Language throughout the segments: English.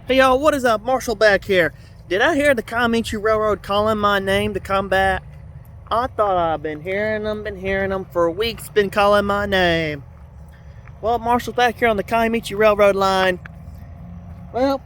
Hey y'all, what is up? Marshall back here. Did I hear the Kiamichi Railroad calling my name to come back? I thought I've been hearing them for weeks, been calling my name. Well, Marshall's back here on the Kiamichi Railroad line. Well,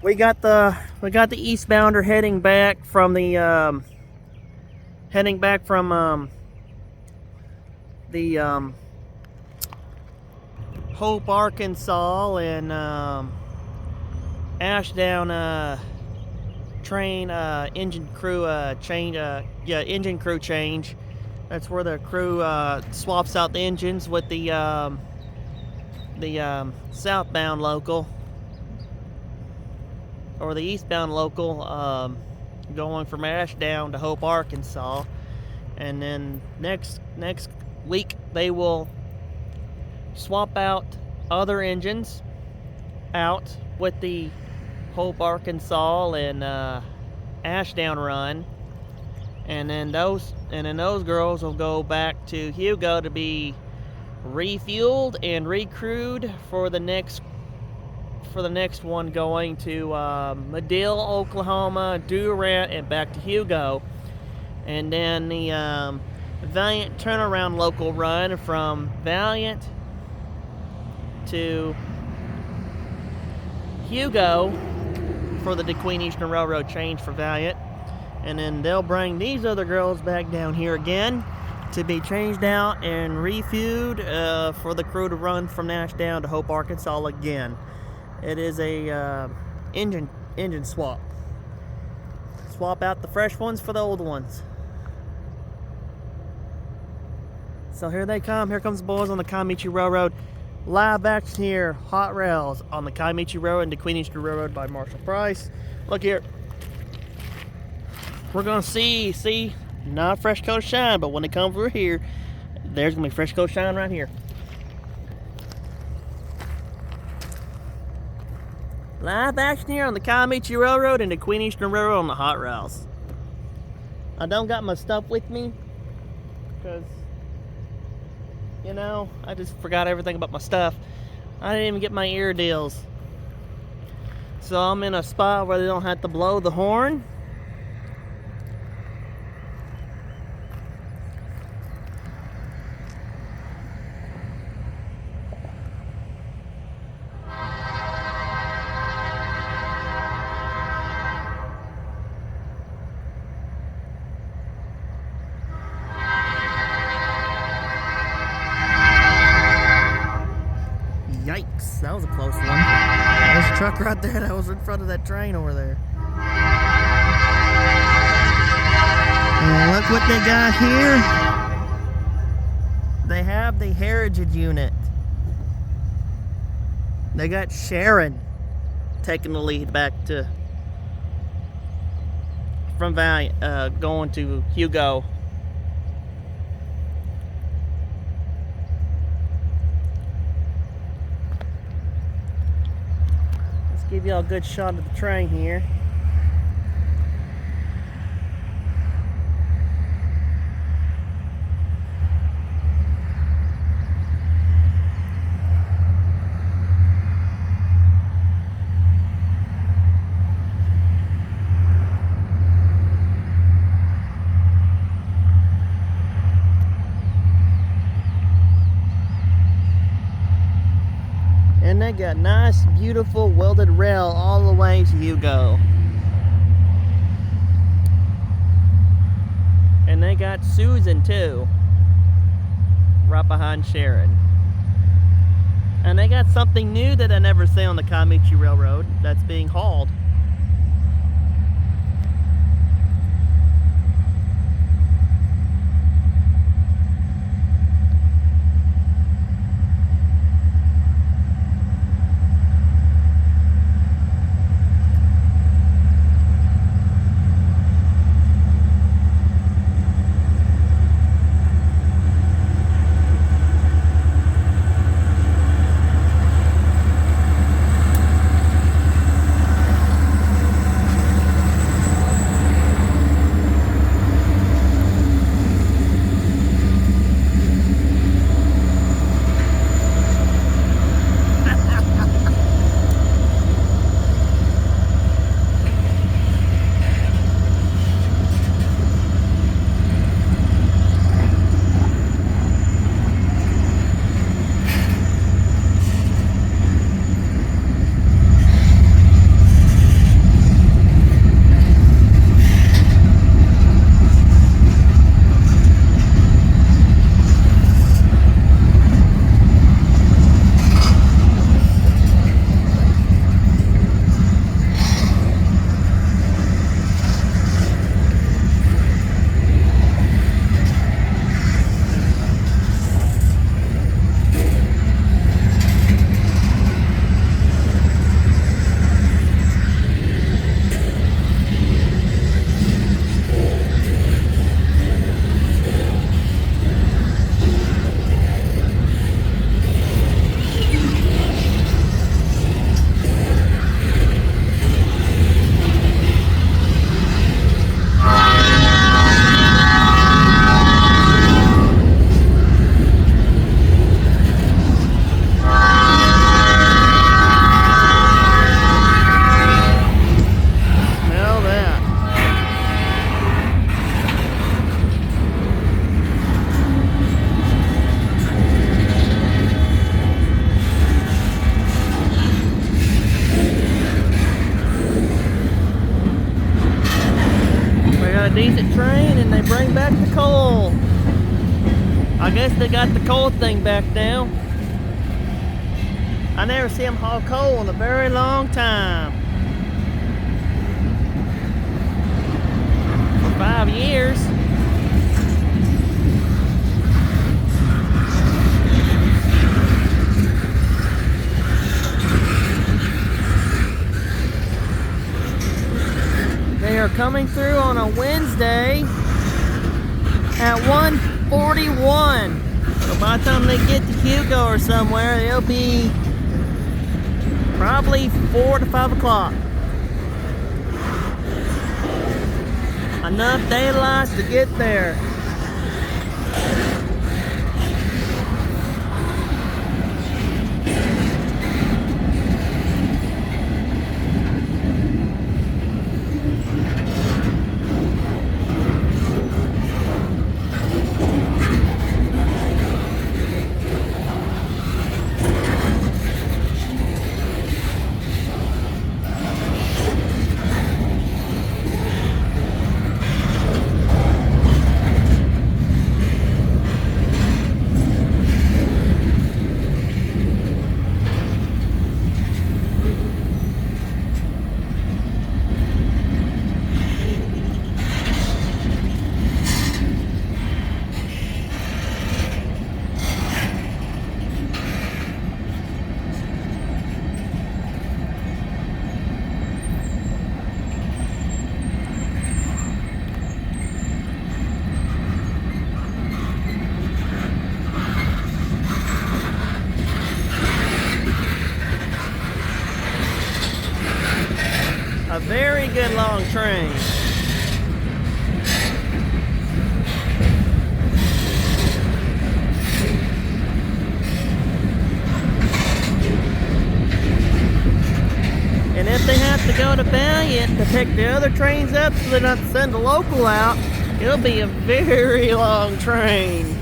we got the eastbounder heading back from Hope, Arkansas, and Ashdown train engine crew engine crew change. That's where the crew swaps out the engines with the southbound local or the eastbound local, going from Ashdown to Hope, Arkansas. And then next week they will swap out other engines out with the Hope, Arkansas and Ashdown run, and then those girls will go back to Hugo to be refueled and recrewed for the next one, going to Madill, Oklahoma, Durant, and back to Hugo. And then the Valiant turnaround local run from Valiant to Hugo for the DeQueen Eastern Railroad change for Valiant. And then they'll bring these other girls back down here again to be changed out and refueled for the crew to run from Ashdown to Hope, Arkansas again. It is a engine swap. Swap out the fresh ones for the old ones. So here they come. Here comes the boys on the Kiamichi Railroad. Live action here, hot rails on the Kiamichi Railroad and DeQueen Eastern Railroad by Marshall Price. Look here. We're gonna see, not fresh coat of shine, but when they come through here, there's gonna be fresh coat of shine right here. Live action here on the Kiamichi Railroad and DeQueen Eastern Railroad on the hot rails. I don't got my stuff with me because, you know, I just forgot everything about my stuff. I didn't even get my ear deals. So I'm in a spot where they don't have to blow the horn. Yikes, that was a close one. There's a truck right there that was in front of that train over there. And look what they got here. They have the Heritage unit. They got Sharon taking the lead back from Valiant, going to Hugo. Give y'all a good shot of the train here. And they got nice, beautiful welded rail all the way to Hugo. And they got Susan too, right behind Sharon. And they got something new that I never see on the Kiamichi Railroad that's being hauled. decent train, and they bring back the coal. I guess they got the coal thing back now. I never see them haul coal in a very long time. For 5 years. They are coming through on a Wednesday at 1:41. So by the time they get to Hugo or somewhere, they'll be probably 4 to 5 o'clock. Enough daylight to get there. A very good long train. And if they have to go to Valiant to pick the other trains up so they don't have to send a local out, it'll be a very long train.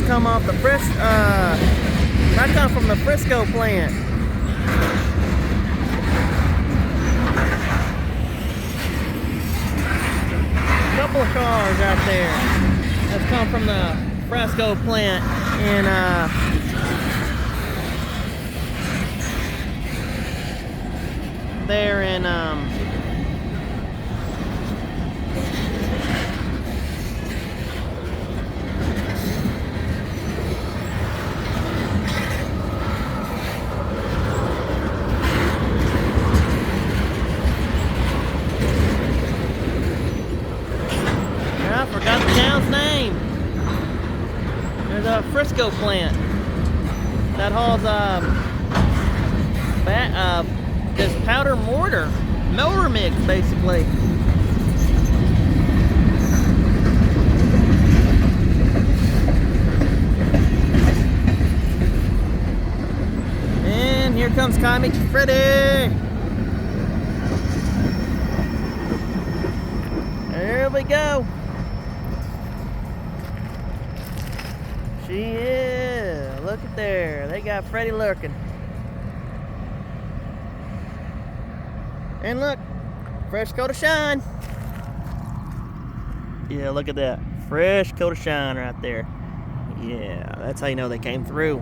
Come off the that come from the Frisco plant. A couple of cars out there that's come from the Frisco plant in there in I forgot the town's name. There's a Frisco plant that hauls this powder mortar mix basically. And here comes Kiamichi Freddy. There we go. She is. Look at there. They got Freddy lurking. And look, fresh coat of shine. Yeah, look at that. Fresh coat of shine right there. Yeah, that's how you know they came through.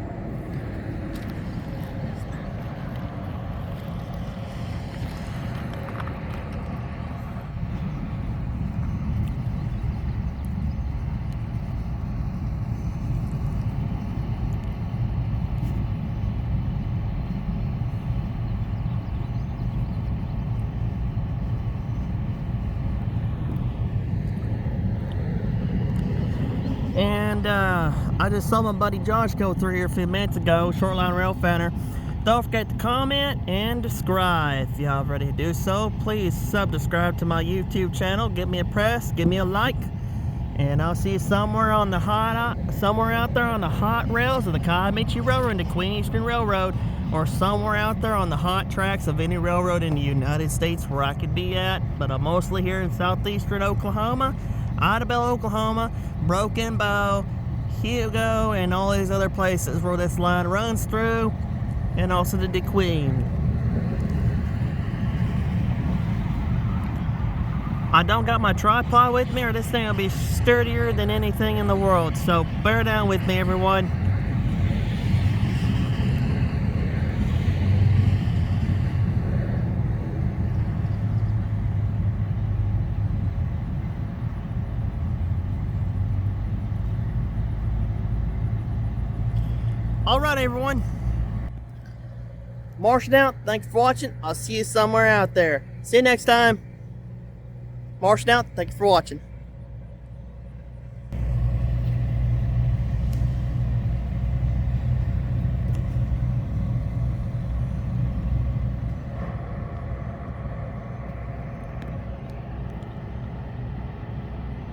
And I just saw my buddy Josh go through here a few minutes ago, Shortline Rail Fender. Don't forget to comment and subscribe. If you already do so, please subscribe to my YouTube channel. Give me a press, give me a like, and I'll see you somewhere on the somewhere out there on the hot rails of the Kiamichi Railroad and the Queen Eastern Railroad, or somewhere out there on the hot tracks of any railroad in the United States where I could be at. But I'm mostly here in southeastern Oklahoma, Idabel, Oklahoma, Broken Bow, Hugo, and all these other places where this line runs through, and also the DeQueen. I don't got my tripod with me, or this thing will be sturdier than anything in the world, so bear down with me, everyone. Alright, everyone. Marshing out. Thanks for watching. I'll see you somewhere out there. See you next time. Marshing out. Thanks for watching.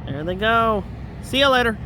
There they go. See you later.